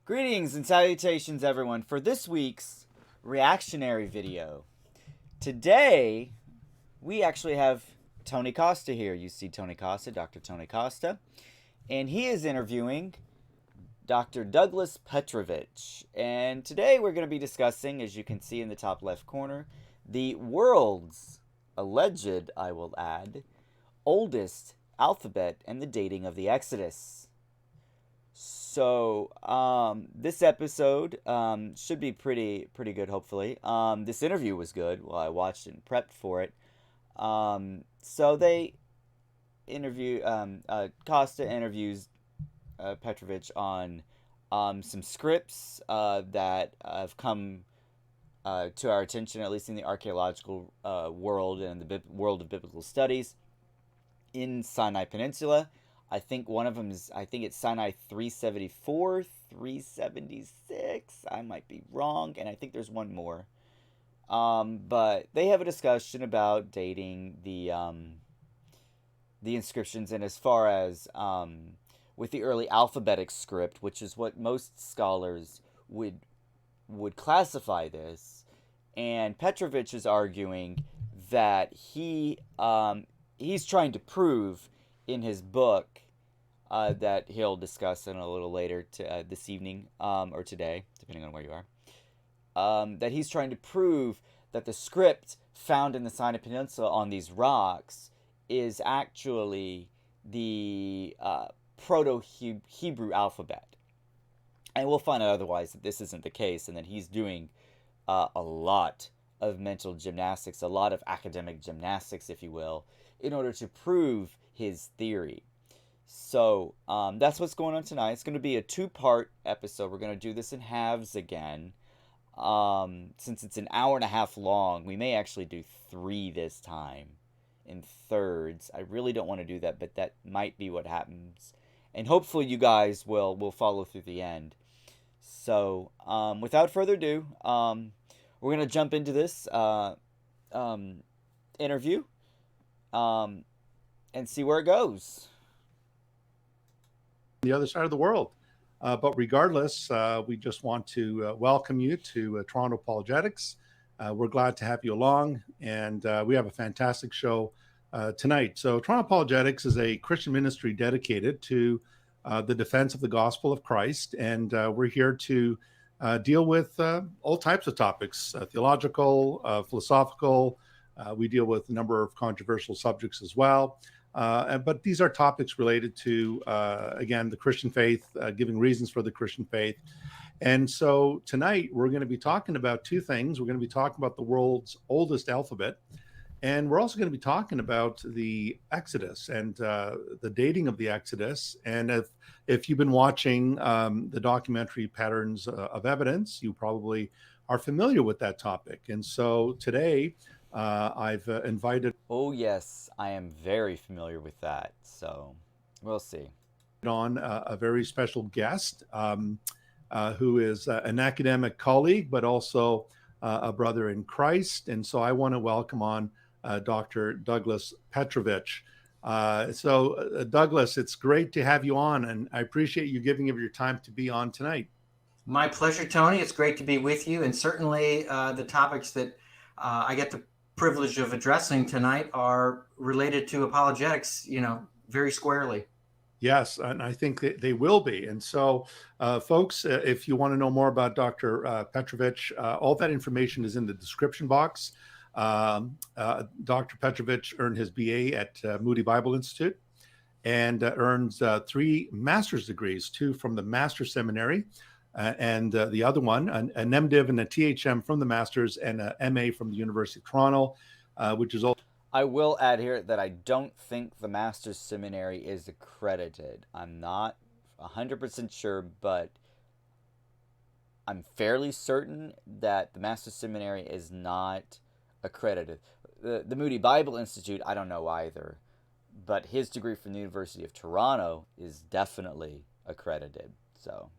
Greetings and salutations, everyone, for this week's reactionary video. Today, we actually have Tony Costa here. You see Tony Costa, Dr. Tony Costa, and he is interviewing Dr. Douglas Petrovich. And today, we're going to be discussing, as you can see in the top left corner, the world's alleged, I will add, oldest alphabet and the dating of the Exodus. So, this episode should be pretty good, hopefully. This interview was good. Well, I watched and prepped for it. So they Costa interviews Petrovich on some scripts that have come to our attention, at least in the archaeological world and the world of biblical studies in Sinai Peninsula. I think one of them is, I think it's Sinai 374, 376. I might be wrong, and I think there's one more. But they have a discussion about dating the inscriptions, and as far as with the early alphabetic script, which is what most scholars would classify this, and Petrovich is arguing that he's trying to prove in his book that he'll discuss in a little later this evening or today, depending on where you are, that he's trying to prove that the script found in the Sinai Peninsula on these rocks is actually the Proto-Hebrew alphabet. And we'll find out otherwise that this isn't the case, and that he's doing a lot of mental gymnastics, a lot of academic gymnastics, if you will, in order to prove his theory. So that's what's going on tonight. It's going to be a two-part episode. We're going to do this in halves again. Since it's an hour and a half long, we may actually do 3 this time in thirds. I really don't want to do that, but that might be what happens. And hopefully you guys will follow through the end. So without further ado, we're going to jump into this interview and see where it goes. The other side of the world. But regardless, we just want to welcome you to Toronto Apologetics. We're glad to have you along, and we have a fantastic show tonight. So Toronto Apologetics is a Christian ministry dedicated to the defense of the gospel of Christ, and we're here to deal with all types of topics, theological, philosophical. We deal with a number of controversial subjects as well. But these are topics related to, again, the Christian faith, giving reasons for the Christian faith. And so tonight we're going to be talking about 2 things. We're going to be talking about the world's oldest alphabet, and we're also going to be talking about the Exodus and the dating of the Exodus. And if you've been watching the documentary Patterns of Evidence, you probably are familiar with that topic. And so today, I've invited. Oh, yes, I am very familiar with that. So we'll see. On a very special guest who is an academic colleague, but also a brother in Christ. And so I want to welcome on Dr. Douglas Petrovich. Douglas, it's great to have you on, and I appreciate you giving of your time to be on tonight. My pleasure, Tony. It's great to be with you. And certainly the topics that I get the privilege of addressing tonight are related to apologetics, very squarely. Yes, and I think that they will be. And so, folks, if you want to know more about Dr. Petrovich, all that information is in the description box. Dr. Petrovich earned his BA at Moody Bible Institute and earns 3 master's degrees, 2 from the Master's Seminary, and the other one, an MDiv and a THM from the Masters, and an MA from the University of Toronto, which is all. I will add here that I don't think the Master's Seminary is accredited. I'm not 100% sure, but I'm fairly certain that the Master's Seminary is not accredited. The Moody Bible Institute, I don't know either, but his degree from the University of Toronto is definitely accredited. So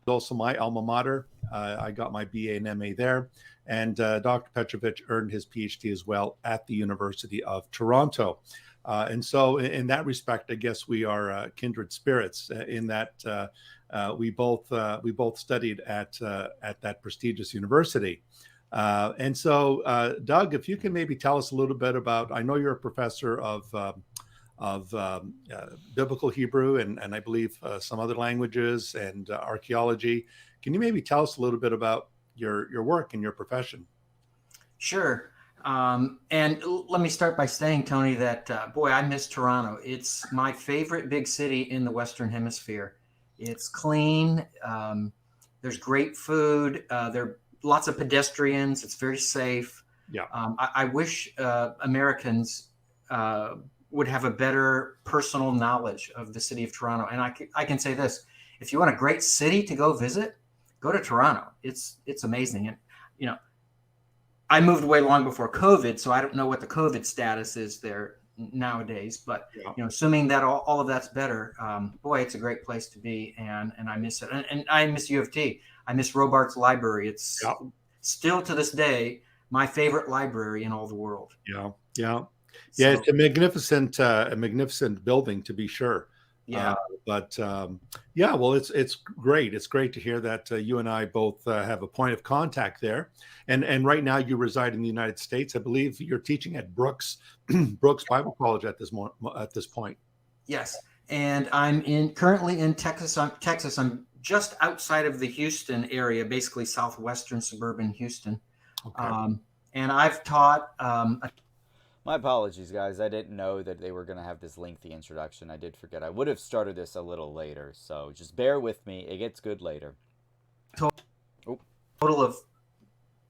also my alma mater. I got my BA and MA there. And Dr. Petrovich earned his PhD as well at the University of Toronto. And so, in that respect, I guess we are kindred spirits in that we both studied at that prestigious university. And so, Doug, if you can maybe tell us a little bit about, I know you're a professor of biblical Hebrew and I believe some other languages and archaeology. Can you maybe tell us a little bit about your work and your profession? Sure. And let me start by saying, Tony, that boy, I miss Toronto. It's my favorite big city in the Western Hemisphere. It's clean. There's great food. There are lots of pedestrians. It's very safe. Yeah. I wish Americans would have a better personal knowledge of the city of Toronto. And I can say this: if you want a great city to go visit, go to Toronto. It's amazing. And you know, I moved away long before COVID, so I don't know what the COVID status is there nowadays. But assuming that all of that's better, boy, it's a great place to be, and I miss it. And I miss U of T. I miss Robarts Library. It's still to this day my favorite library in all the world. Yeah. It's a magnificent building, to be sure. Yeah. Well, it's great. It's great to hear that you and I both have a point of contact there. And right now you reside in the United States. I believe you're teaching at Brooks Bible College at this point. Yes, and I'm currently in Texas. I'm just outside of the Houston area, basically southwestern suburban Houston. Okay. And I've taught. My apologies, guys. I didn't know that they were going to have this lengthy introduction. I did forget. I would have started this a little later, so just bear with me. It gets good later. Total of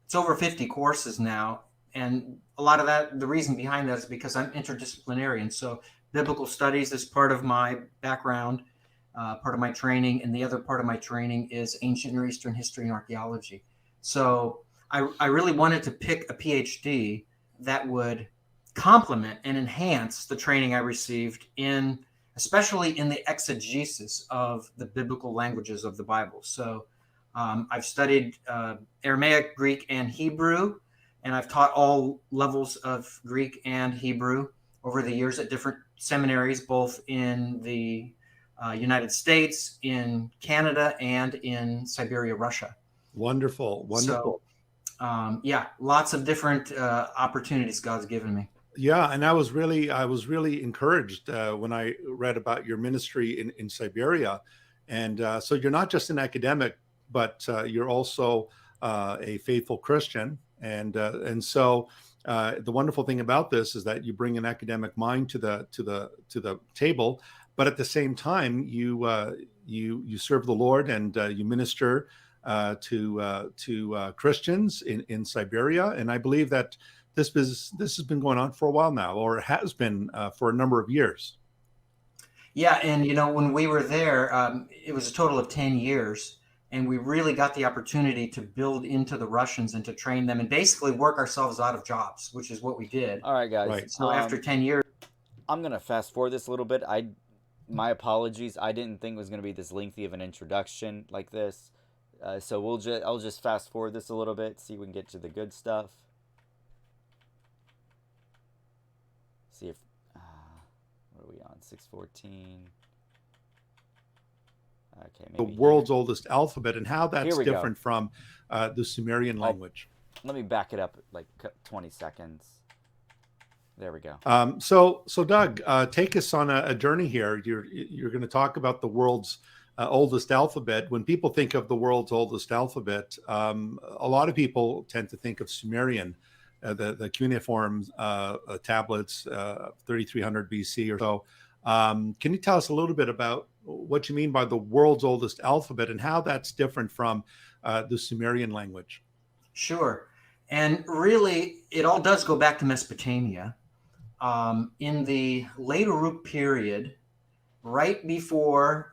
it's over 50 courses now, and a lot of that, the reason behind that is because I'm interdisciplinary, so biblical studies is part of my background, part of my training, and the other part of my training is ancient Near Eastern history and archaeology. So I really wanted to pick a PhD that would complement and enhance the training I received especially in the exegesis of the biblical languages of the Bible. So I've studied Aramaic, Greek, and Hebrew, and I've taught all levels of Greek and Hebrew over the years at different seminaries, both in the United States, in Canada, and in Siberia, Russia. Wonderful. So, lots of different opportunities God's given me. Yeah, and I was really encouraged when I read about your ministry in Siberia, and so you're not just an academic, but you're also a faithful Christian, and so the wonderful thing about this is that you bring an academic mind to the table, but at the same time you serve the Lord and you minister to Christians in Siberia, and I believe that this has been going on for a while now, or it has been for a number of years. Yeah, and when we were there, it was a total of 10 years, and we really got the opportunity to build into the Russians and to train them and basically work ourselves out of jobs, which is what we did. All right, guys. Right. So after 10 years, I'm gonna fast forward this a little bit. My apologies. I didn't think it was gonna be this lengthy of an introduction like this. So I'll just fast forward this a little bit, see if we can get to the good stuff. See if what are we on? 614. Okay, maybe the world's oldest alphabet and how that's different go. from the Sumerian language. Let me back it up like 20 seconds. There we go. So Doug, take us on a journey here. You're going to talk about the world's oldest alphabet. When people think of the world's oldest alphabet, a lot of people tend to think of Sumerian, the cuneiform tablets, 3300 BC or so. Can you tell us a little bit about what you mean by the world's oldest alphabet and how that's different from the Sumerian language? Sure. And really, it all does go back to Mesopotamia. In the late Uruk period, right before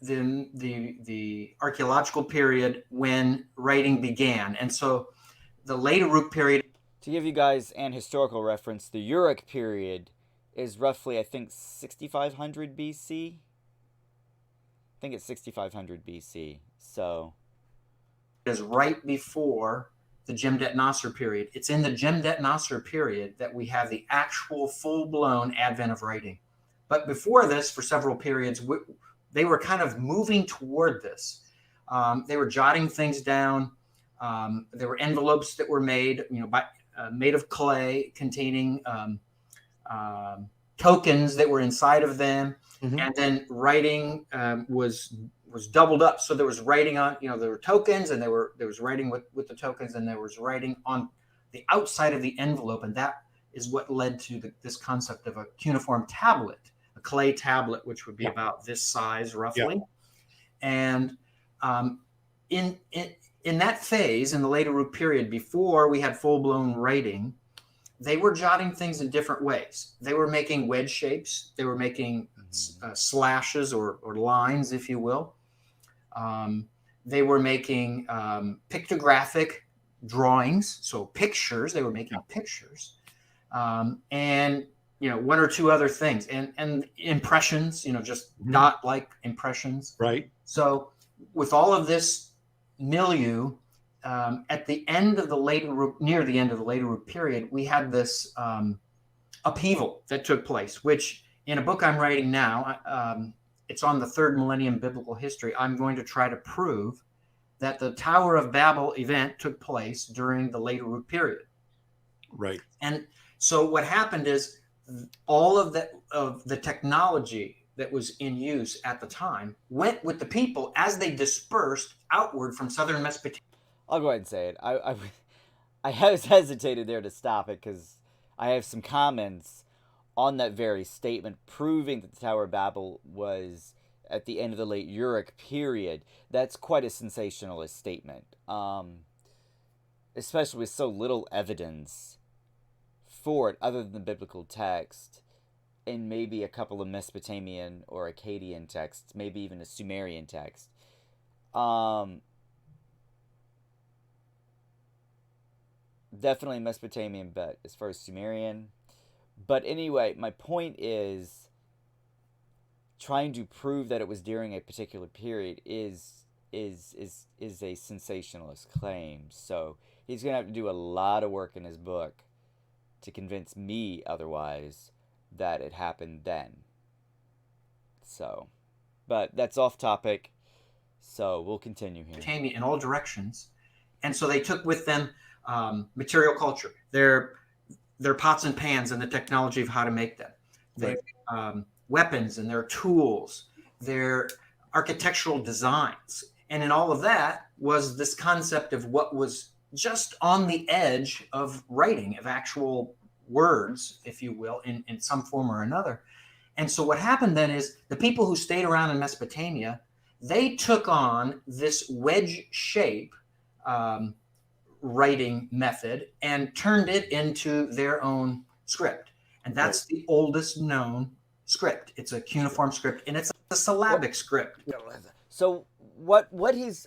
the archaeological period when writing began. And so the late Uruk period. To give you guys an historical reference, the Uruk period is roughly, I think, 6500 BC. I think it's 6500 BC. So is right before the Jemdet Nasser period. It's in the Jemdet Nasser period that we have the actual full-blown advent of writing. But before this, for several periods, they were kind of moving toward this. They were jotting things down. There were envelopes that were made, made of clay, containing tokens that were inside of them, and then writing was doubled up. So there was writing on, there were tokens, and there was writing with the tokens, and there was writing on the outside of the envelope, and that is what led to this concept of a cuneiform tablet, a clay tablet, which would be about this size roughly. And in that phase, in the Late Uruk period, before we had full-blown writing, they were jotting things in different ways. They were making wedge shapes. They were making slashes or lines, if you will. They were making pictographic drawings, so pictures. They were making pictures, and one or two other things, and impressions. Just dot-like impressions. Right. So with all of this milieu, at the end of the Late Uruk, near the end of the Late Uruk period, we had this upheaval that took place, which in a book I'm writing now, it's on the third millennium biblical history. I'm going to try to prove that the Tower of Babel event took place during the Late Uruk period. Right. And so what happened is all of the technology that was in use at the time went with the people as they dispersed outward from southern Mesopotamia. I'll go ahead and say it. I hesitated there to stop it because I have some comments on that very statement proving that the Tower of Babel was at the end of the Late Uruk period. That's quite a sensationalist statement, especially with so little evidence for it other than the biblical text and maybe a couple of Mesopotamian or Akkadian texts, maybe even a Sumerian text. Definitely Mesopotamian, but as far as Sumerian. But anyway, my point is trying to prove that it was during a particular period is a sensationalist claim. So he's going to have to do a lot of work in his book to convince me otherwise that it happened then. So, but that's off topic. So we'll continue here. Mesopotamia in all directions. And so they took with them material culture, their pots and pans and the technology of how to make them, their weapons and their tools, their architectural designs. And in all of that was this concept of what was just on the edge of writing, of actual words, if you will, in some form or another. And so what happened then is the people who stayed around in Mesopotamia, they took on this wedge shape writing method and turned it into their own script. And that's the oldest known script. It's a cuneiform script, and it's a syllabic script. So what he's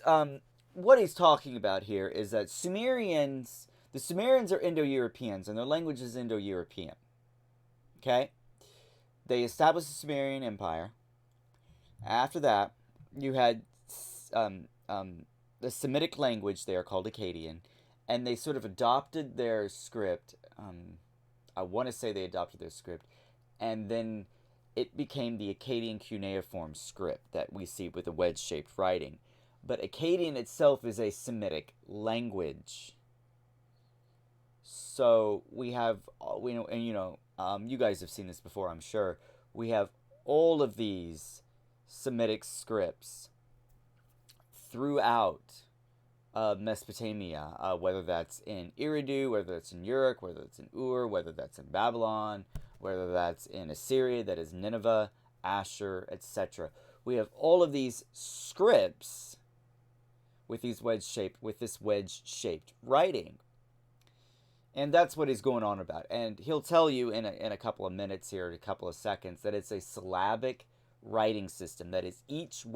talking about here is that the Sumerians are Indo-Europeans, and their language is Indo-European. Okay? They established the Sumerian Empire. After that, you had the Semitic language there called Akkadian, and they sort of adopted their script. I want to say they adopted their script, and then it became the Akkadian cuneiform script that we see with the wedge-shaped writing. But Akkadian itself is a Semitic language. So we have, you guys have seen this before, I'm sure. We have all of these Semitic scripts throughout Mesopotamia, whether that's in Eridu, whether that's in Uruk, whether it's in Ur, whether that's in Babylon, whether that's in Assyria, that is Nineveh, Ashur, etc. We have all of these scripts with this wedge-shaped writing. And that's what he's going on about. And he'll tell you in a couple of minutes here, in a couple of seconds, that it's a syllabic writing system. That is, each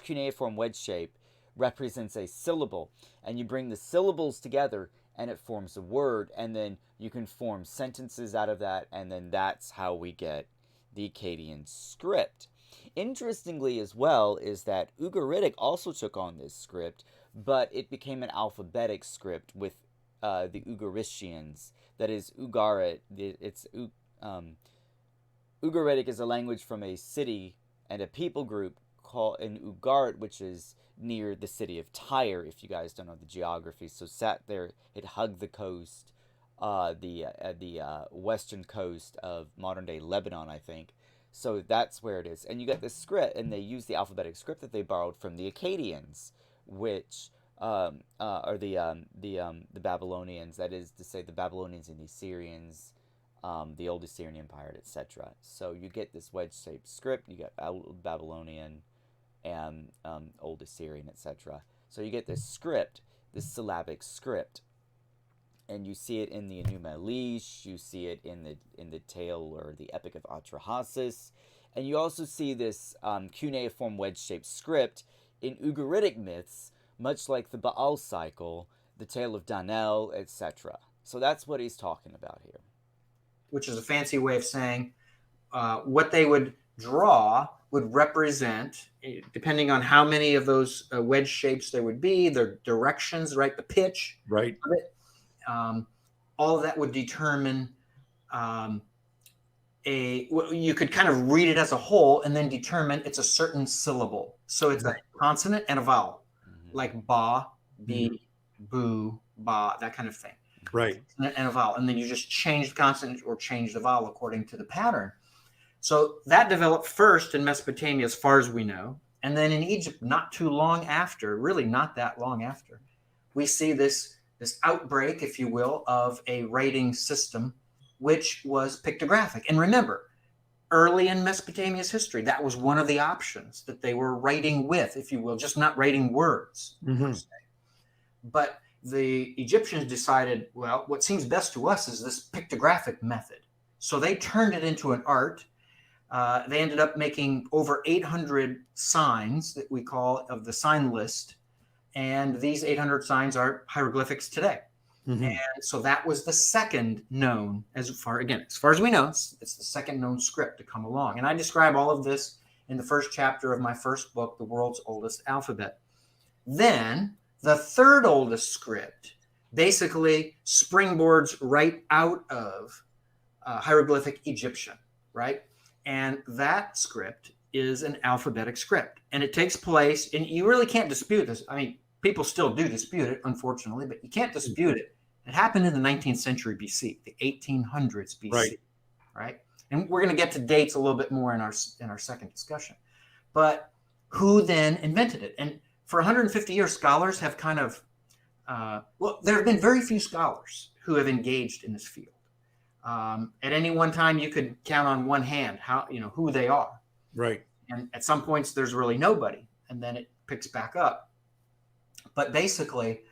cuneiform wedge shape represents a syllable. And you bring the syllables together and it forms a word. And then you can form sentences out of that. And then that's how we get the Akkadian script. interestingly as well is that Ugaritic also took on this script, but it became an alphabetic script with the Ugarischians. That is, Ugarit. Ugaritic is a language from a city and a people group called in Ugarit, which is near the city of Tyre. If you guys don't know the geography, so sat there, it hugged the coast, the western coast of modern day Lebanon, I think. So that's where it is, and you get this script, and they use the alphabetic script that they borrowed from the Akkadians, which are the Babylonians. That is to say, the Babylonians and the Assyrians, the old Assyrian Empire, etc. So you get this wedge-shaped script. You get Babylonian and old Assyrian, etc. So you get this script, this syllabic script, and you see it in the Enuma Elish, you see it in the tale or the Epic of Atrahasis, and you also see this cuneiform wedge-shaped script in Ugaritic myths, much like the Baal cycle, the tale of Daniel, etc. So that's what he's talking about here. Which is a fancy way of saying what they would draw would represent, depending on how many of those wedge shapes there would be, their directions, right, the pitch, right. of it. All of that would determine you could kind of read it as a whole and then determine it's a certain syllable. So it's a consonant and a vowel, like ba, b, boo, ba, that kind of thing. Right. And a vowel. And then you just change the consonant or change the vowel according to the pattern. So that developed first in Mesopotamia, as far as we know. And then in Egypt, not too long after, really not that long after, we see this outbreak, if you will, of a writing system, which was pictographic. And remember, early in Mesopotamia's history, that was one of the options that they were writing with, if you will, just not writing words. But the Egyptians decided, well, what seems best to us is this pictographic method. So they turned it into an art. They ended up making over 800 signs that we call of the sign list. And these 800 signs are hieroglyphics today. And so that was the second known, as far as we know, it's the second known script to come along. And I describe all of this in the first chapter of my first book, The World's Oldest Alphabet. Then the third oldest script basically springboards right out of hieroglyphic Egyptian, right? And that script is an alphabetic script. And it takes place, and you really can't dispute this. I mean, people still do dispute it, unfortunately, but you can't dispute it. It happened in the 19th century BC, the 1800s BC, right? And we're going to get to dates a little bit more in our second discussion. But who then invented it? And for 150 years, scholars have kind of, there have been very few scholars who have engaged in this field. At any one time, you could count on one hand who they are. Right. And at some points, there's really nobody, and then it picks back up. But basically,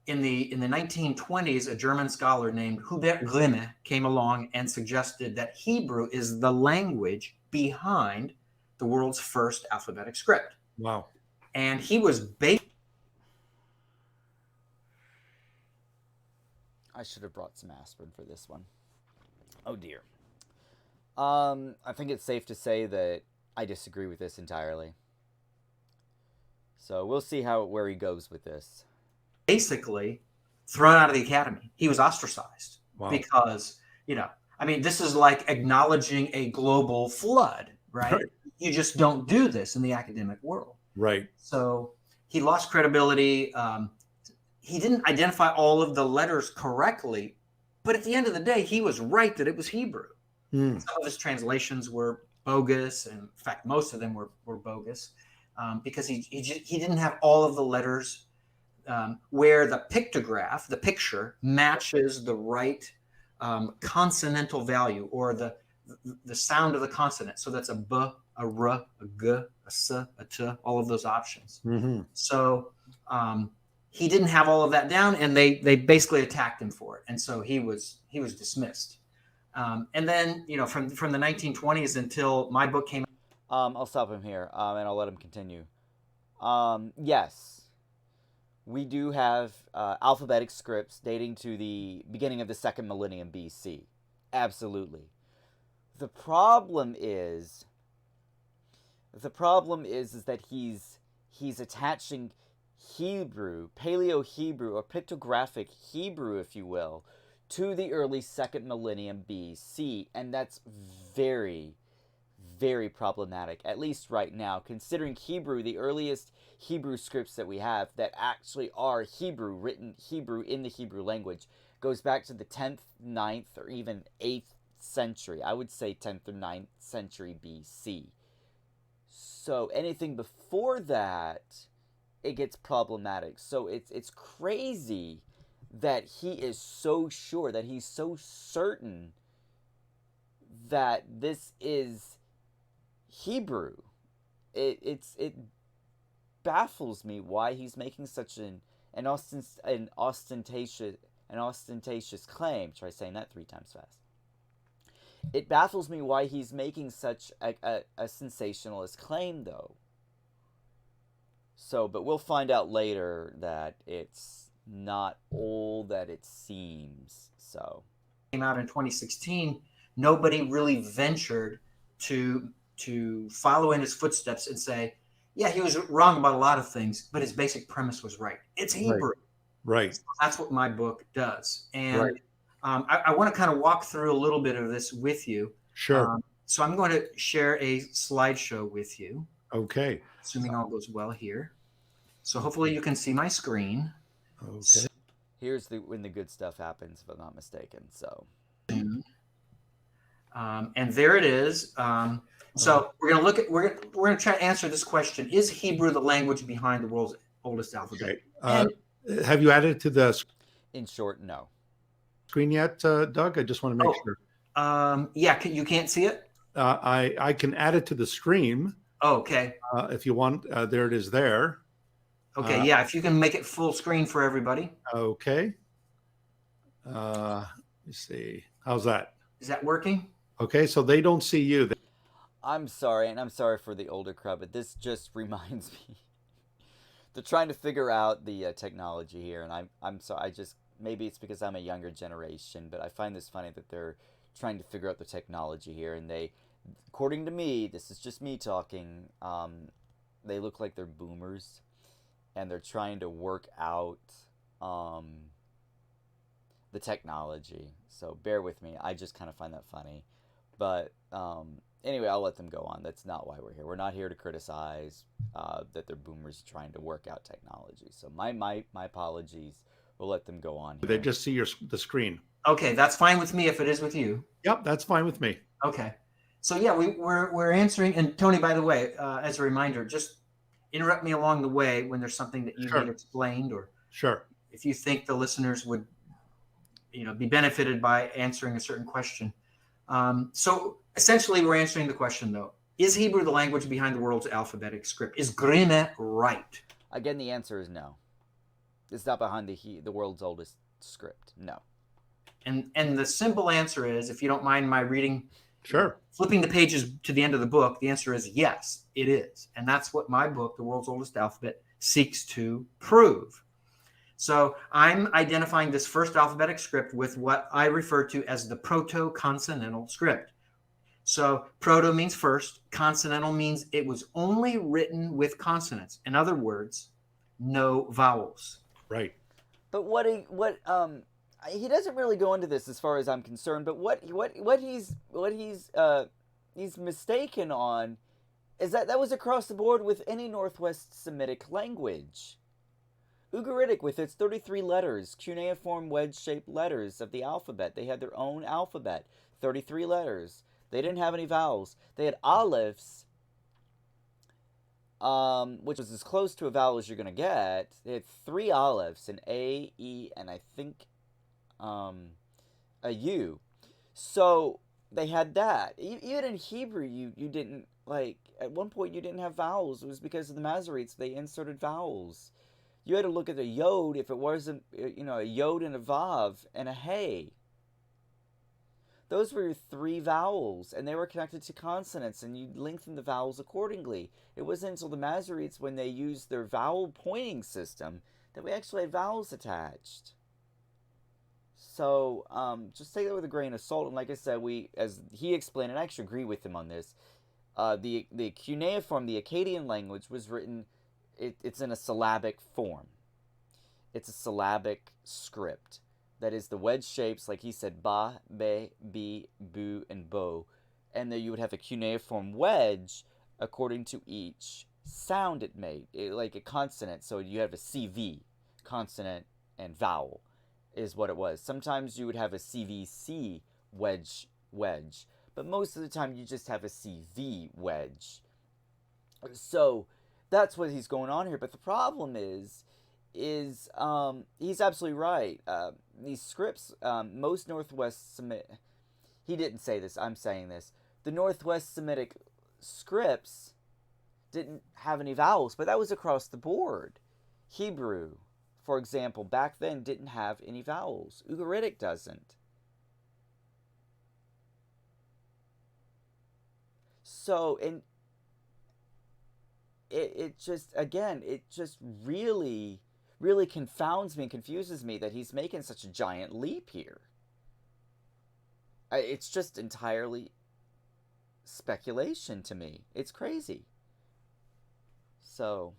in the 1920s, a German scholar named Hubert Grimme came along and suggested that Hebrew is the language behind the world's first alphabetic script. Wow. And he was I should have brought some aspirin for this one. Oh dear. I think it's safe to say that I disagree with this entirely. So we'll see where he goes with this. Basically thrown out of the academy. He was ostracized. Wow. Because, this is like acknowledging a global flood, right? You just don't do this in the academic world. Right. So he lost credibility. He didn't identify all of the letters correctly, but at the end of the day, he was right that it was Hebrew. Some of his translations were bogus, and in fact, most of them were bogus, because he didn't have all of the letters where the pictograph, the picture, matches the right consonantal value, or the sound of the consonant. So that's a b, a r, a g, a s, a t, all of those options. So he didn't have all of that down, and they basically attacked him for it, and so he was dismissed. And then from the 1920s until my book came out. I'll stop him here, and I'll let him continue. Yes, we do have alphabetic scripts dating to the beginning of the second millennium BC. Absolutely. The problem is The problem is that he's attaching Hebrew, Paleo-Hebrew, or pictographic Hebrew, if you will, to the early 2nd millennium BC, and that's very, very problematic, at least right now, considering Hebrew, the earliest Hebrew scripts that we have that actually are Hebrew, written Hebrew in the Hebrew language, goes back to the 10th, 9th, or even 8th century. I would say 10th or 9th century BC. So anything before that, it gets problematic. So it's crazy that he is so sure, that he's so certain that this is Hebrew. It baffles me why he's making such an ostentatious claim. Try saying that 3 times fast. It baffles me why he's making such a sensationalist claim, though. So, but we'll find out later that it's not all that it seems. So, came out in 2016. Nobody really ventured to follow in his footsteps and say, yeah, he was wrong about a lot of things, but his basic premise was right. It's Hebrew. Right. So that's what my book does. And Right. I want to kind of walk through a little bit of this with you. Sure. So I'm going to share a slideshow with you, Okay. assuming all goes well here. So hopefully you can see my screen. Okay. here's when the good stuff happens, if I'm not mistaken. So, And there it is. So we're going to look at we're going to try to answer this question: is Hebrew the language behind the world's oldest alphabet? Okay. Have you added it to the in short, no. screen yet, Doug? I just want to make sure. Yeah, you can't see it. I can add it to the stream. Oh, okay. If you want, there it is there. Okay, yeah, if you can make it full screen for everybody. Okay. Let's see. How's that? Is that working? Okay, so they don't see you. I'm sorry, and I'm sorry for the older crowd, but this just reminds me. They're trying to figure out the technology here, and I'm sorry. Maybe it's because I'm a younger generation, but I find this funny that they're trying to figure out the technology here, and they, according to me, this is just me talking. They look like they're boomers, and they're trying to work out the technology. So bear with me. I just kind of find that funny, but anyway, I'll let them go on. That's not why we're here. We're not here to criticize that they're boomers trying to work out technology. So my apologies. We'll let them go on here. They just see the screen. Okay, that's fine with me if it is with you. Yep, that's fine with me. Okay. So yeah, we're answering. And Tony, by the way, as a reminder, just interrupt me along the way when there's something that you need explained, or sure, if you think the listeners would, be benefited by answering a certain question. So essentially, we're answering the question though: is Hebrew the language behind the world's alphabetic script? Is Grimme right? Again, the answer is no. It's not behind the world's oldest script. No. And the simple answer is, if you don't mind my reading, sure, flipping the pages to the end of the book, the answer is yes, it is. And that's what my book, The World's Oldest Alphabet, seeks to prove. So I'm identifying this first alphabetic script with what I refer to as the proto-consonantal script. So proto means first, consonantal means it was only written with consonants. In other words, no vowels. Right. But he doesn't really go into this as far as I'm concerned, but what he's mistaken on is that was across the board with any Northwest Semitic language. Ugaritic, with its 33 letters, cuneiform wedge-shaped letters of the alphabet, they had their own alphabet, 33 letters. They didn't have any vowels. They had alepphs, which was as close to a vowel as you're going to get. They had 3 alepphs, an A, E, and I think a U. So they had that. Even in Hebrew, you didn't, at one point you didn't have vowels. It was because of the Masoretes. They inserted vowels. You had to look at a yod if it wasn't, a yod and a vav and a hey. Those were your 3 vowels, and they were connected to consonants, and you lengthened the vowels accordingly. It wasn't until the Masoretes, when they used their vowel pointing system, that we actually had vowels attached. So, just take that with a grain of salt. And like I said, as he explained, and I actually agree with him on this, The cuneiform, the Akkadian language, was written. It's in a syllabic form. It's a syllabic script. That is the wedge shapes, like he said, ba, be, bi, bu, and bo. And then you would have a cuneiform wedge according to each sound it made, like a consonant. So you have a CV, consonant and vowel, is what it was. Sometimes you would have a CVC wedge, but most of the time you just have a CV wedge. So that's what he's going on here. But the problem is he's absolutely right. These scripts, most Northwest Semitic, he didn't say this, I'm saying this. The Northwest Semitic scripts didn't have any vowels, but that was across the board. Hebrew, for example, back then didn't have any vowels. Ugaritic doesn't. So, and it just, again, it just really confounds me and confuses me that he's making such a giant leap here. It's just entirely speculation to me. It's crazy. So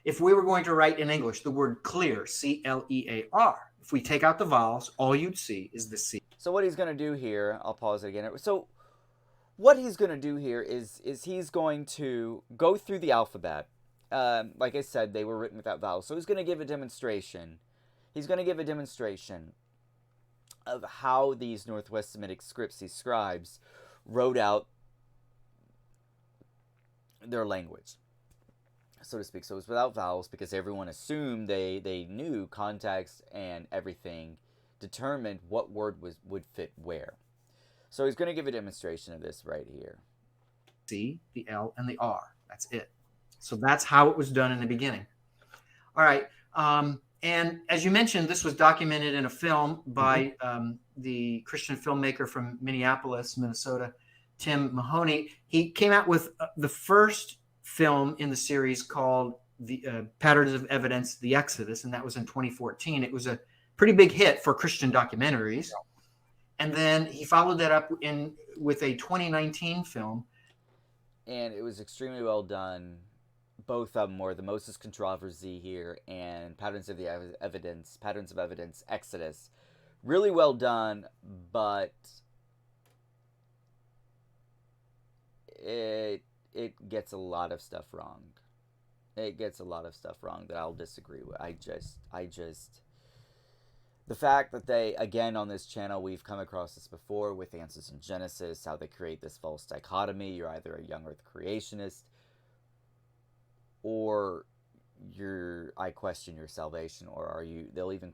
if we were going to write in English the word clear, C-L-E-A-R, if we take out the vowels, all you'd see is the C. So what he's going to do here, I'll pause it again. So what he's going to do here is he's going to go through the alphabet. Like I said, they were written without vowels. So he's going to give a demonstration. He's going to give a demonstration of how these Northwest Semitic scripts, these scribes, wrote out their language, so to speak. So it was without vowels because everyone assumed they knew context and everything determined what word would fit where. So he's going to give a demonstration of this right here. C, the L, and the R. That's it. So that's how it was done in the beginning. All right. And as you mentioned, this was documented in a film by the Christian filmmaker from Minneapolis, Minnesota, Tim Mahoney. He came out with the first film in the series called the Patterns of Evidence, The Exodus, and that was in 2014. It was a pretty big hit for Christian documentaries. And then he followed that up with a 2019 film. And it was extremely well done. Both of them were the Moses Controversy here and Patterns of Evidence, Exodus. Really well done, but it gets a lot of stuff wrong. It gets a lot of stuff wrong that I'll disagree with. I just the fact that they, again, on this channel, we've come across this before with Answers in Genesis, how they create this false dichotomy. You're either a young earth creationist or I question your salvation, or are you, they'll even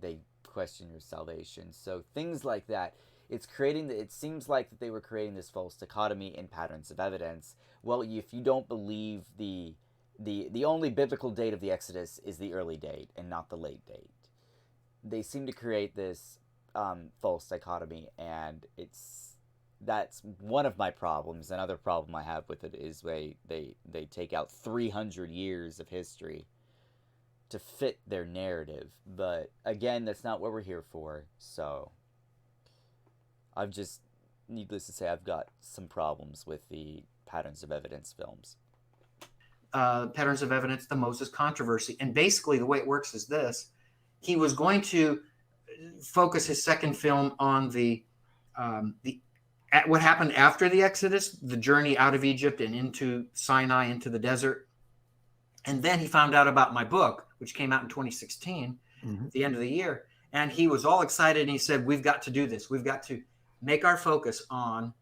they question your salvation. So things like that, it seems like that they were creating this false dichotomy in Patterns of Evidence. Well, if you don't believe the only biblical date of the Exodus is the early date and not the late date. They seem to create this false dichotomy, and that's one of my problems. Another problem I have with it is they take out 300 years of history to fit their narrative. But again, that's not what we're here for. So needless to say, I've got some problems with the Patterns of Evidence films. Patterns of Evidence, the Moses Controversy. And basically the way it works is this. He was going to focus his second film on what happened after the Exodus, the journey out of Egypt and into Sinai, into the desert. And then he found out about my book, which came out in 2016, at the end of the year. And he was all excited, and he said, we've got to do this. We've got to make our focus on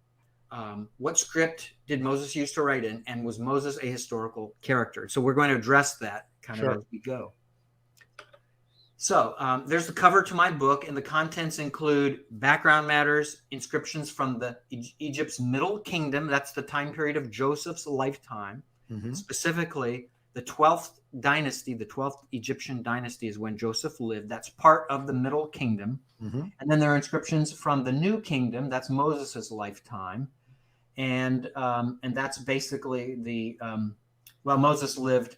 what script did Moses use to write in, and was Moses a historical character? So we're going to address that kind of as we go. So there's the cover to my book, and the contents include background matters, inscriptions from Egypt's Middle Kingdom. That's the time period of Joseph's lifetime. Specifically, the 12th dynasty, the 12th Egyptian dynasty is when Joseph lived. That's part of the Middle Kingdom. And then there are inscriptions from the New Kingdom. That's Moses' lifetime. And that's basically Moses lived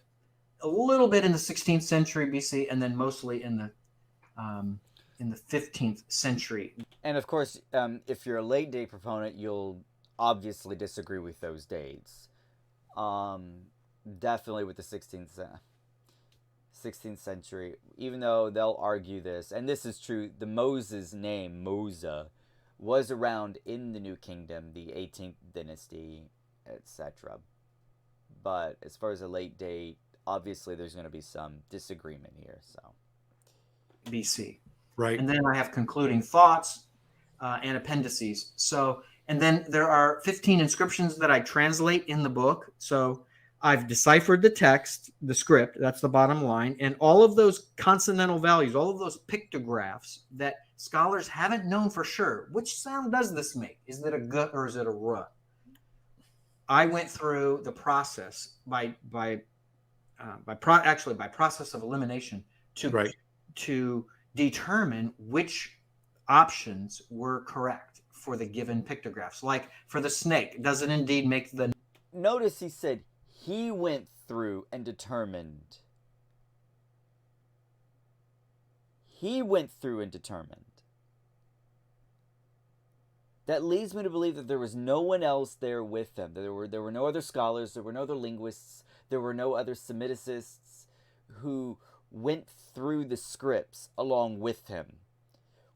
a little bit in the 16th century BC, and then mostly in the 15th century. And of course, if you're a late day proponent, you'll obviously disagree with those dates. Definitely with the 16th century, even though they'll argue this, and this is true, the Moses name, Mosa, was around in the New Kingdom, the 18th dynasty, etc. But as far as a late date, obviously there's going to be some disagreement here. So BC. Right. And then I have concluding thoughts and appendices. So, and then there are 15 inscriptions that I translate in the book. So I've deciphered the text, the script, that's the bottom line, and all of those consonantal values, all of those pictographs that scholars haven't known for sure. Which sound does this make? Is it a g or is it a r? I went through the process by process of elimination to determine which options were correct for the given pictographs. Like for the snake, does it indeed make the... Notice he said he went through and determined. He went through and determined. That leads me to believe that there was no one else there with them. There were no other scholars, there were no other linguists, there were no other Semiticists who went through the scripts along with him,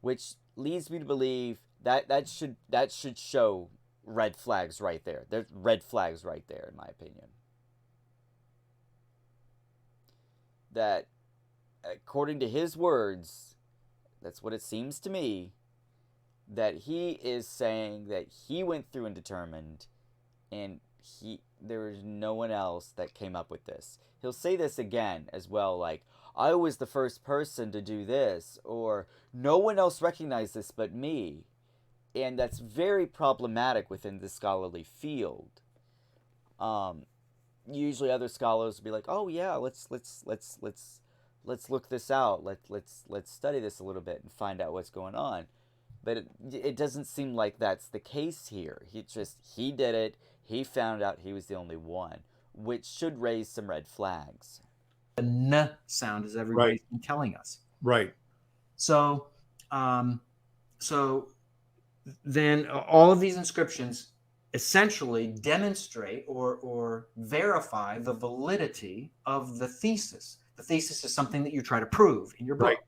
which leads me to believe that that should show red flags right there. There's red flags right there, in my opinion. That, according to his words, that's what it seems to me, that he is saying that he went through and determined, and there was no one else that came up with this. He'll say this again as well, like, I was the first person to do this, or no one else recognized this but me. And that's very problematic within the scholarly field. Usually other scholars will be like, oh yeah, let's look this out. Let's study this a little bit and find out what's going on. But it doesn't seem like that's the case here. He did it. He found out he was the only one, which should raise some red flags. The n sound, as everybody's been telling us. Right. So, then all of these inscriptions essentially demonstrate or verify the validity of the thesis. The thesis is something that you try to prove in your book. Right.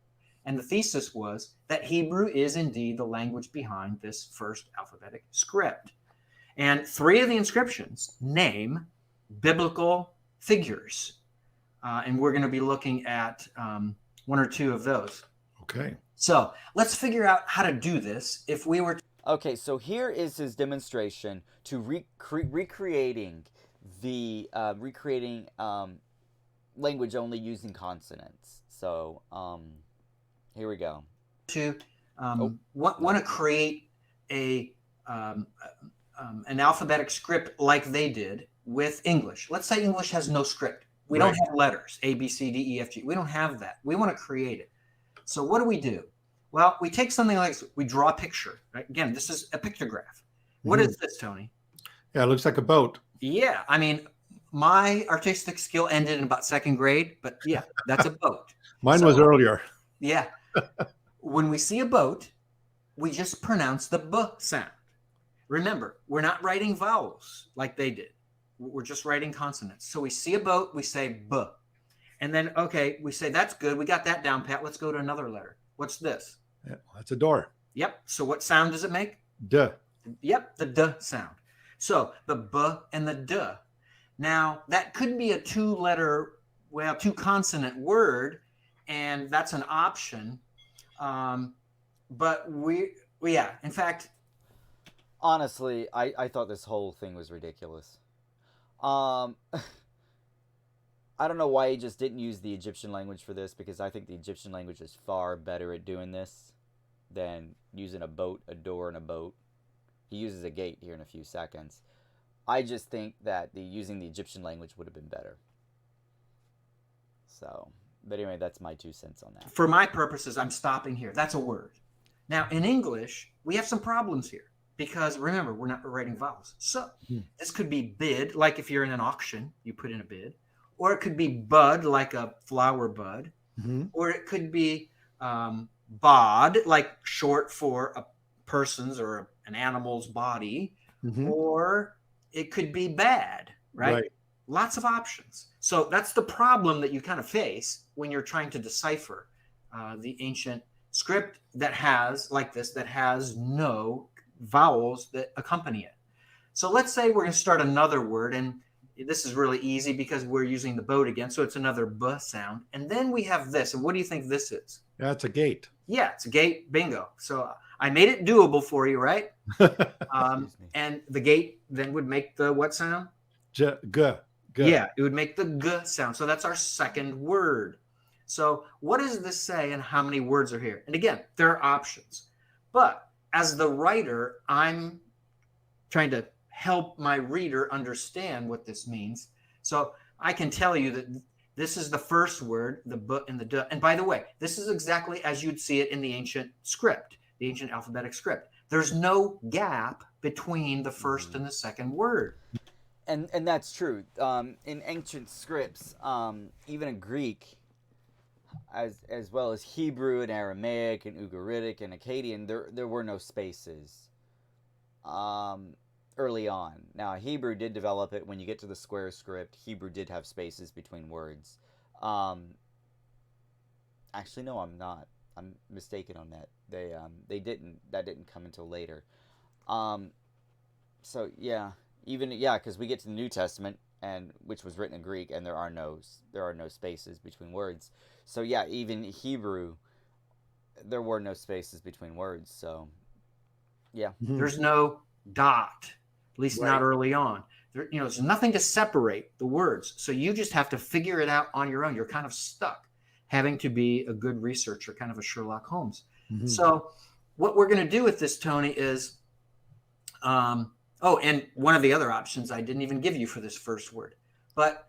And the thesis was that Hebrew is indeed the language behind this first alphabetic script. And 3 of the inscriptions name biblical figures. And we're going to be looking at 1 or 2 of those. Okay. So let's figure out how to do this. If we were... Okay, so here is his demonstration to recreating language only using consonants. So, here we go. To want to create an alphabetic script like they did with English. Let's say English has no script. We don't have letters, A, B, C, D, E, F, G. We don't have that. We want to create it. So what do? Well, we take something like this. We draw a picture. Right? Again, this is a pictograph. What is this, Tony? Yeah, it looks like a boat. Yeah, I mean, my artistic skill ended in about 2nd grade, but yeah, that's a boat. Mine was earlier. Yeah. When we see a boat, we just pronounce the b sound. Remember, we're not writing vowels like they did. We're just writing consonants. So we see a boat, we say b. And then, okay, we say, that's good. We got that down pat. Let's go to another letter. What's this? Yeah, that's a door. Yep. So what sound does it make? Duh. Yep, the d sound. So the b and the d. Now, that could be a 2-consonant word, and that's an option. But in fact... Honestly, I thought this whole thing was ridiculous. I don't know why he just didn't use the Egyptian language for this, because I think the Egyptian language is far better at doing this than using a boat, a door, and a boat. He uses a gate here in a few seconds. I just think that using the Egyptian language would have been better. So, but anyway, that's my 2 cents on that. For my purposes, I'm stopping here. That's a word. Now, in English, we have some problems here. Because remember, we're not writing vowels. So this could be bid, like if you're in an auction, you put in a bid. Or it could be bud, like a flower bud. Or it could be bod, like short for a person's or an animal's body. Mhm. or it could be bad, right? Right. Lots of options. So that's the problem that you kind of face when you're trying to decipher the ancient script that has, like this, that has no vowels that accompany it. So let's say we're going to start another word, and this is really easy because we're using the boat again. So it's another B sound. And then we have this. And what do you think this is? That's a gate. Yeah, it's a gate. Bingo. So I made it doable for you, right? Excuse me. And the gate then would make the what sound? G, g, g. Yeah, it would make the G sound. So that's our second word. So what does this say and how many words are here? And again, there are options. But as the writer, I'm trying to help my reader understand what this means. So I can tell you that this is the first word, the B and the D. And by the way, this is exactly as you'd see it in the ancient script, the ancient alphabetic script. There's no gap between the first and the second word. And that's true. In ancient scripts, even in Greek, as well as Hebrew and Aramaic and Ugaritic and Akkadian, there were no spaces. Early on. Now, Hebrew did develop it. When you get to the square script, Hebrew did have spaces between words. Actually, no, I'm not. I'm mistaken on that. They didn't. That didn't come until later. So yeah, because we get to the New Testament, and which was written in Greek, and there are no spaces between words. So yeah, even Hebrew, there were no spaces between words. So yeah, There's no dot, at least not Right. early on. There's nothing to separate the words. So you just have to figure it out on your own. You're kind of stuck having to be a good researcher, kind of a Sherlock Holmes. Mhm. So what we're going to do with this, Tony, is and one of the other options I didn't even give you for this first word. But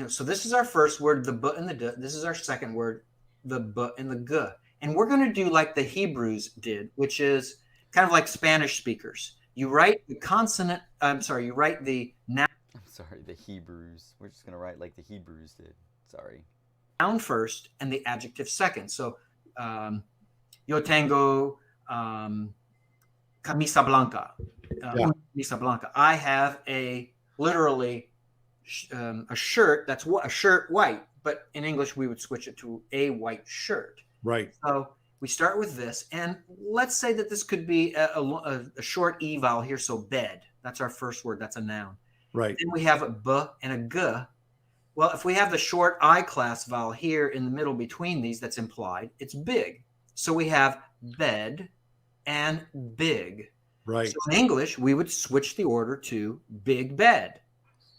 so this is our first word, the B and the D. This is our second word, the B and the G. And we're going to do like the Hebrews did, which is kind of like Spanish speakers. You write the consonant, you write the I'm sorry, the Hebrews. We're just gonna write like the Hebrews did. Sorry. noun first and the adjective second. So, yo tengo camisa blanca. Yeah. Camisa blanca. I have literally a shirt that's a shirt white, but in English we would switch it to a white shirt. Right. So we start with this, and let's say that this could be a short e vowel here. So bed. That's our first word. That's a noun. Right. Then we have a b and a g. Well, if we have the short I class vowel here in the middle between these, that's implied. It's big. So we have bed and big. Right. So in English, we would switch the order to big bed.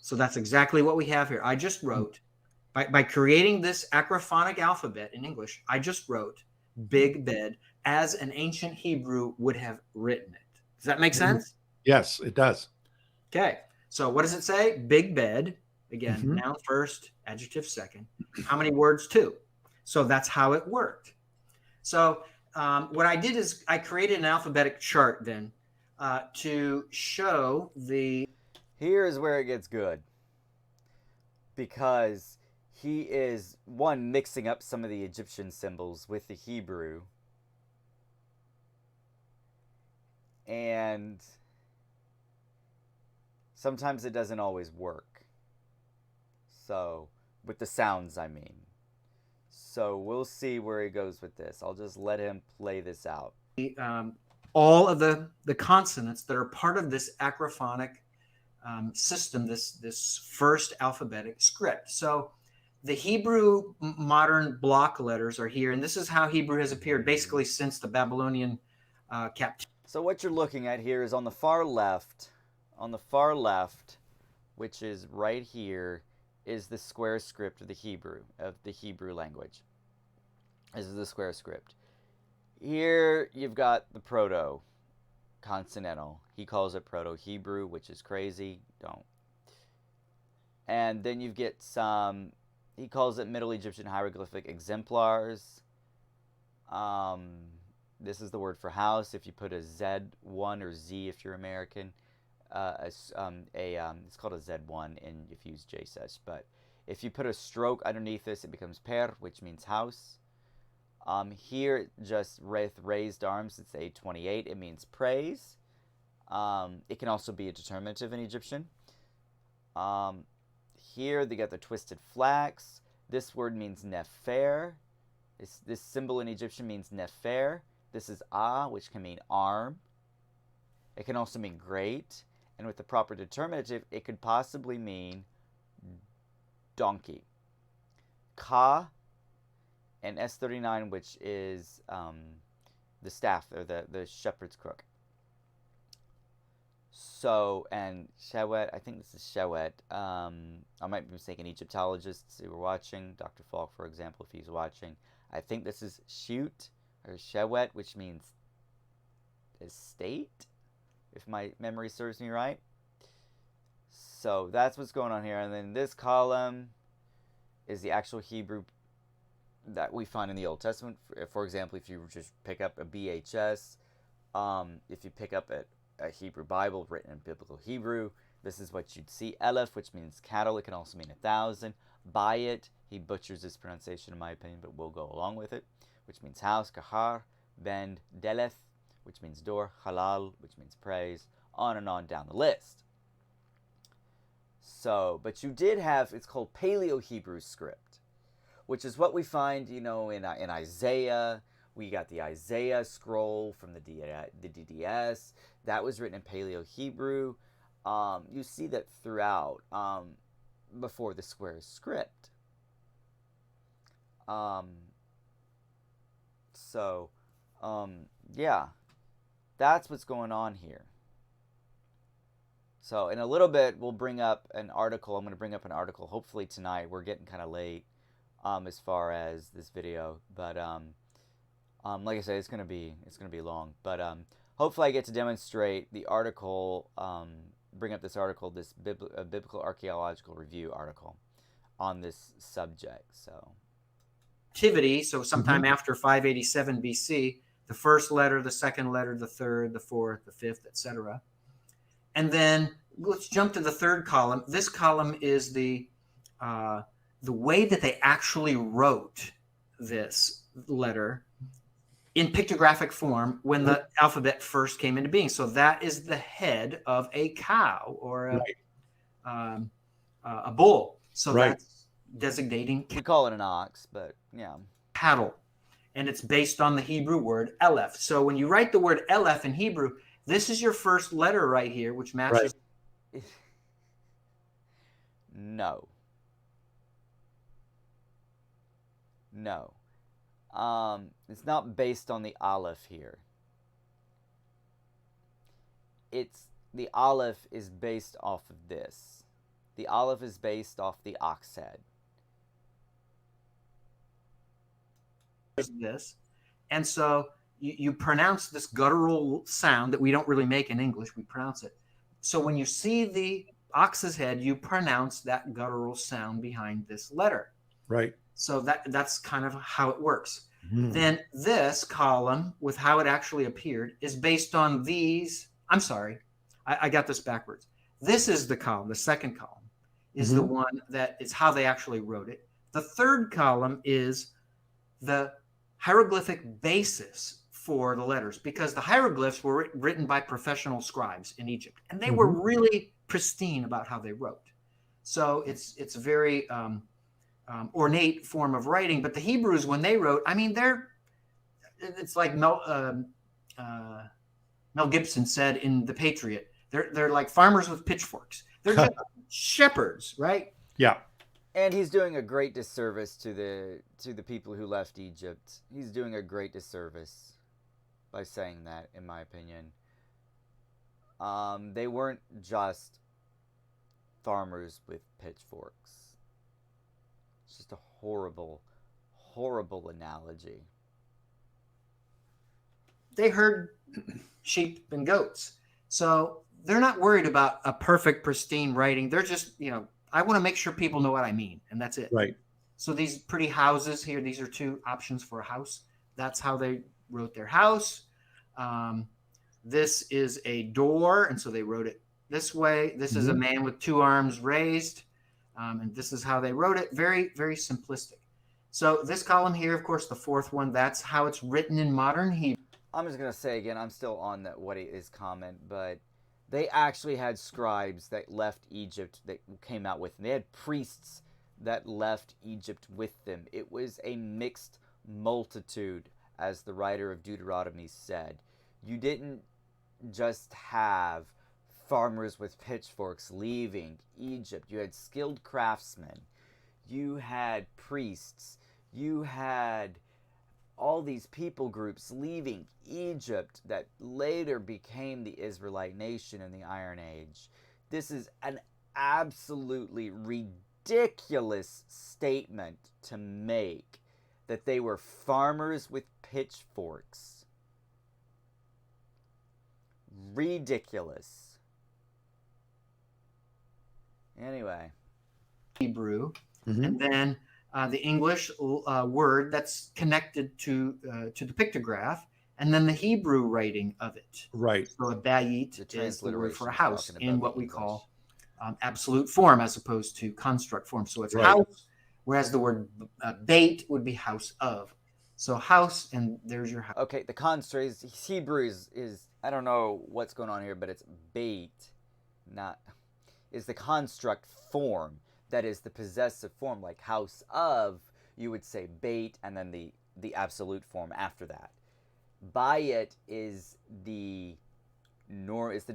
So that's exactly what we have here. I just wrote, by creating this acrophonic alphabet in English, I just wrote big bed as an ancient Hebrew would have written it. Does that make sense? Yes, it does. Okay. So what does it say? Big bed. Again, Mhm. noun first, adjective second. How many words? 2. So that's how it worked. So what I did is I created an alphabetic chart then to show the. Here is where it gets good. Because he is, one, mixing up some of the Egyptian symbols with the Hebrew. And sometimes it doesn't always work. So, with the sounds, I mean. So, we'll see where he goes with this. I'll just let him play this out. All of the consonants that are part of this acrophonic system, this first alphabetic script. So the Hebrew modern block letters are here, and this is how Hebrew has appeared basically since the Babylonian captivity. So what you're looking at here is on the far left, which is right here, is the square script of the Hebrew language. This is the square script. Here you've got the proto-consonantal. He calls it Proto-Hebrew, which is crazy. Don't. And then you get some, he calls it Middle Egyptian hieroglyphic exemplars. This is the word for house. If you put a Z1 or Z if you're American, it's called a Z1 if you use JSES. But if you put a stroke underneath this, it becomes per, which means house. Here, just with raised arms, it's A28. It means praise. It can also be a determinative in Egyptian. Here they got the twisted flax. This word means nefer. This symbol in Egyptian means nefer. This is which can mean arm. It can also mean great. And with the proper determinative, it could possibly mean donkey. Ka and S39, which is the staff, or the shepherd's crook. So, and Shawet, I think this is Shawet. I might be mistaken. Egyptologists who are watching, Dr. Falk, for example, if he's watching, I think this is Shute or Shawet, which means estate, if my memory serves me right. So that's what's going on here. And then this column is the actual Hebrew that we find in the Old Testament. For example, if you just pick up a BHS, if you pick up a Hebrew Bible written in biblical Hebrew, this is what you'd see. Eleph, which means cattle. It can also mean 1,000. Bayit, he butchers this pronunciation in my opinion, but we'll go along with it, which means house. Kahar, bend. Deleth, which means door. Halal, which means praise. On and on down the list. So, but you did have, it's called Paleo-Hebrew script, which is what we find, in Isaiah. We got the Isaiah scroll from the DDS. That was written in Paleo-Hebrew. You see that throughout, before the square script. Yeah, that's what's going on here. So in a little bit, we'll bring up an article. I'm going to bring up an article hopefully tonight. We're getting kind of late as far as this video, but like I said, it's going to be long. But hopefully I get to demonstrate the article, bring up this article, this biblical archaeological review article on this subject. So Activity, so sometime after 587 BC, the first letter, the second letter, the third, the fourth, the fifth, etc. And then let's jump to the third column. This column is the way that they actually wrote this letter in pictographic form when the alphabet first came into being. So that is the head of a cow or a bull. So that's designating. We call it an ox, but yeah. Cattle. And it's based on the Hebrew word Eleph. So when you write the word Eleph in Hebrew, this is your first letter right here, which matches. No. It's not based on the Aleph here. The Aleph is based off of this. The Aleph is based off the ox head. This. And so you pronounce this guttural sound that we don't really make in English. We pronounce it. So when you see the ox's head, you pronounce that guttural sound behind this letter. Right. So that's kind of how it works. Then this column, with how it actually appeared, is based on these. I'm sorry, I got this backwards. This is the column. The second column is the one that is how they actually wrote it. The third column is the hieroglyphic basis for the letters, because the hieroglyphs were written by professional scribes in Egypt, and they were really pristine about how they wrote. So it's a very ornate form of writing. But the Hebrews, when they wrote, I mean, it's like Mel Gibson said in The Patriot. They're like farmers with pitchforks. They're just shepherds, right? Yeah. And he's doing a great disservice to the people who left Egypt. He's doing a great disservice by saying that, in my opinion. They weren't just farmers with pitchforks. It's just a horrible, horrible analogy. They herd sheep and goats. So they're not worried about a perfect, pristine writing. They're just, I want to make sure people know what I mean, and that's it. Right. So these pretty houses here, these are two options for a house. That's how they wrote their house. This is a door, and so they wrote it this way. This is a man with two arms raised, and this is how they wrote it. Very, very simplistic. So this column here, of course, the fourth one, that's how it's written in modern Hebrew. I'm just going to say again, I'm still on that what is comment, but They actually had scribes that left Egypt that came out with them. They had priests that left Egypt with them. It was a mixed multitude, as the writer of Deuteronomy said. You didn't just have farmers with pitchforks leaving Egypt. You had skilled craftsmen. You had priests. You had all these people groups leaving Egypt that later became the Israelite nation in the Iron Age. This is an absolutely ridiculous statement to make, that they were farmers with pitchforks. Ridiculous. Anyway. Hebrew, and then the English word that's connected to the pictograph, and then the Hebrew writing of it. Right. So a bayit The is the word for a transliteration is house talking in about what the we English. call absolute form as opposed to construct form. So it's Right. house, whereas the word bait would be house of. So house, and there's your house. Okay, the construct Hebrew is I don't know what's going on here, but it's bait, not is the construct form. That is the possessive form, like house of. You would say bait, and then the absolute form after that. Bayit is the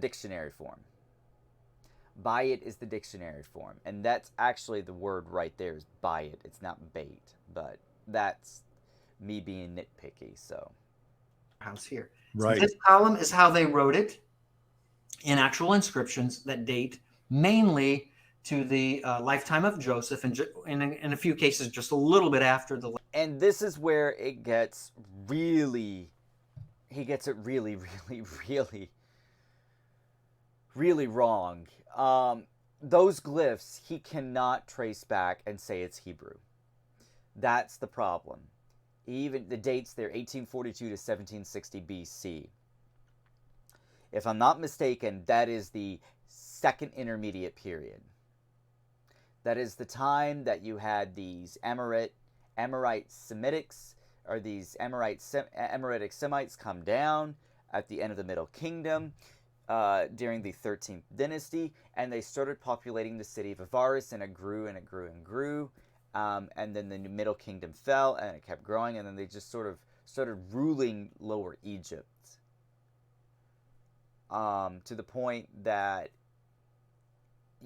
dictionary form. Bayit is the dictionary form, and that's actually the word right there is bayit. It's not bait, but that's me being nitpicky. So House here. Right. So this column is how they wrote it in actual inscriptions that date mainly to the lifetime of Joseph, and in a few cases just a little bit after the. And this is where it gets really, he gets it really, really, really, really wrong. Those glyphs he cannot trace back and say it's Hebrew. That's the problem. Even the dates there, 1842 to 1760 BC. If I'm not mistaken, that is the second intermediate period. That is the time that you had these Amorite Semitics, or these Amoritic Semites come down at the end of the Middle Kingdom during the 13th dynasty, and they started populating the city of Avaris, and it grew and it grew and grew. And then the Middle Kingdom fell, and it kept growing, and then they just sort of started ruling Lower Egypt to the point that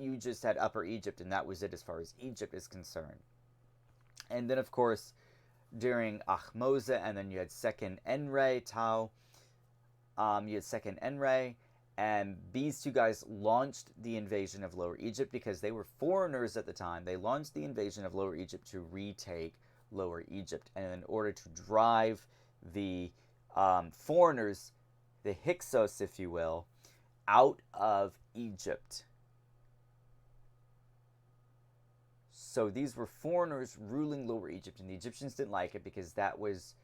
you just had Upper Egypt, and that was it as far as Egypt is concerned. And then, of course, during Ahmose, and then you had Second Enre Tau, you had Second Enre, and these two guys launched the invasion of Lower Egypt because they were foreigners at the time. They launched the invasion of Lower Egypt to retake Lower Egypt. And in order to drive the foreigners, the Hyksos, if you will, out of Egypt. So these were foreigners ruling Lower Egypt, and the Egyptians didn't like it because that was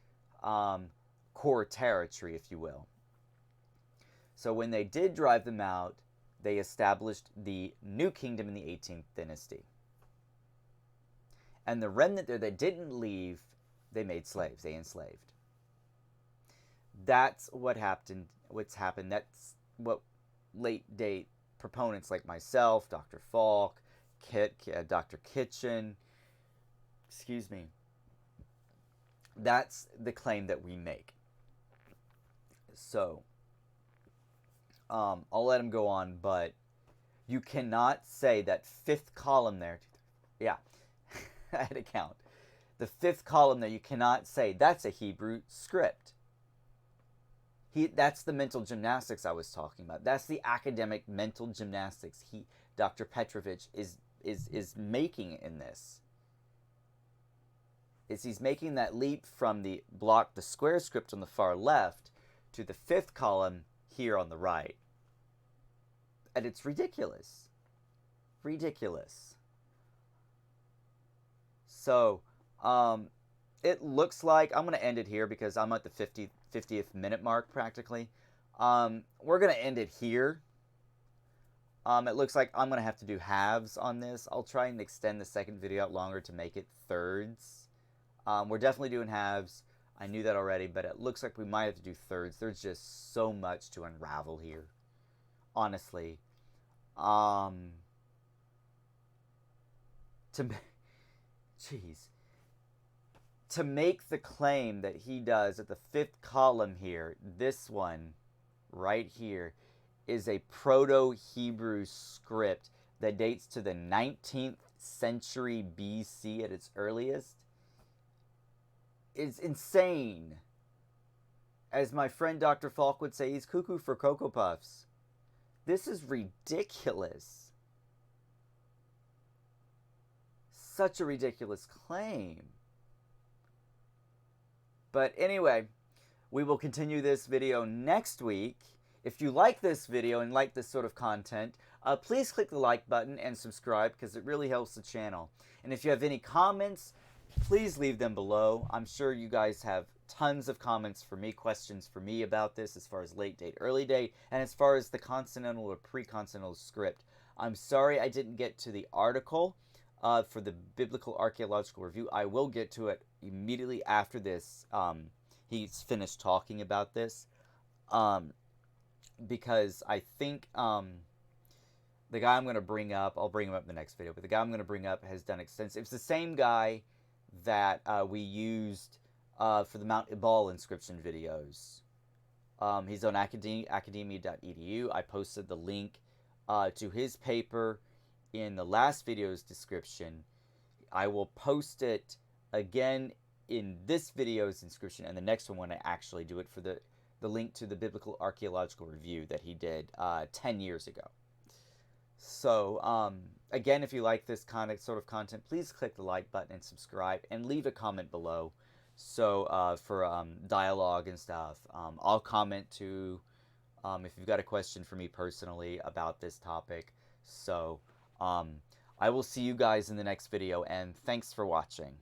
core territory, if you will. So when they did drive them out, they established the new kingdom in the 18th dynasty. And the remnant there that didn't leave, they made slaves. They enslaved. That's what happened. What's happened. That's what late date proponents like myself, Dr. Falk, Dr. Kitchen, excuse me. That's the claim that we make. So, I'll let him go on, but you cannot say that fifth column there. Yeah, I had to count. The fifth column there, you cannot say that's a Hebrew script. That's the mental gymnastics I was talking about. That's the academic mental gymnastics Dr. Petrovich is making in this. He's making that leap from the square script on the far left to the fifth column here on the right. And it's ridiculous. Ridiculous. So, it looks like, I'm going to end it here because I'm at the 50th minute mark practically. We're going to end it here. It looks like I'm going to have to do halves on this. I'll try and extend the second video out longer to make it thirds. We're definitely doing halves. I knew that already, but it looks like we might have to do thirds. There's just so much to unravel here. honestly. Jeez. To make the claim that he does at the 5th column here, this one right here is a Proto-Hebrew script that dates to the 19th century BC at its earliest. It's insane. As my friend Dr. Falk would say, he's cuckoo for Cocoa Puffs. This is ridiculous. Such a ridiculous claim. But anyway, we will continue this video next week. If you like this video and like this sort of content, please click the like button and subscribe because it really helps the channel. And if you have any comments, please leave them below. I'm sure you guys have tons of comments for me, questions for me about this as far as late date, early date, and as far as the consonantal or pre-consonantal script. I'm sorry I didn't get to the article for the Biblical Archaeological Review. I will get to it immediately after this. He's finished talking about this. Because I think the guy I'm going to bring up, I'll bring him up in the next video, but the guy I'm going to bring up has done extensive. It's the same guy that we used for the Mount Ebal inscription videos. He's on academia.edu. I posted the link to his paper in the last video's description. I will post it again in this video's description and the next one when I actually do it for the link to the Biblical Archaeological Review that he did 10 years ago. So, again, if you like this sort of content, please click the like button and subscribe and leave a comment below. So, for dialogue and stuff, I'll comment too if you've got a question for me personally about this topic. So, I will see you guys in the next video, and thanks for watching.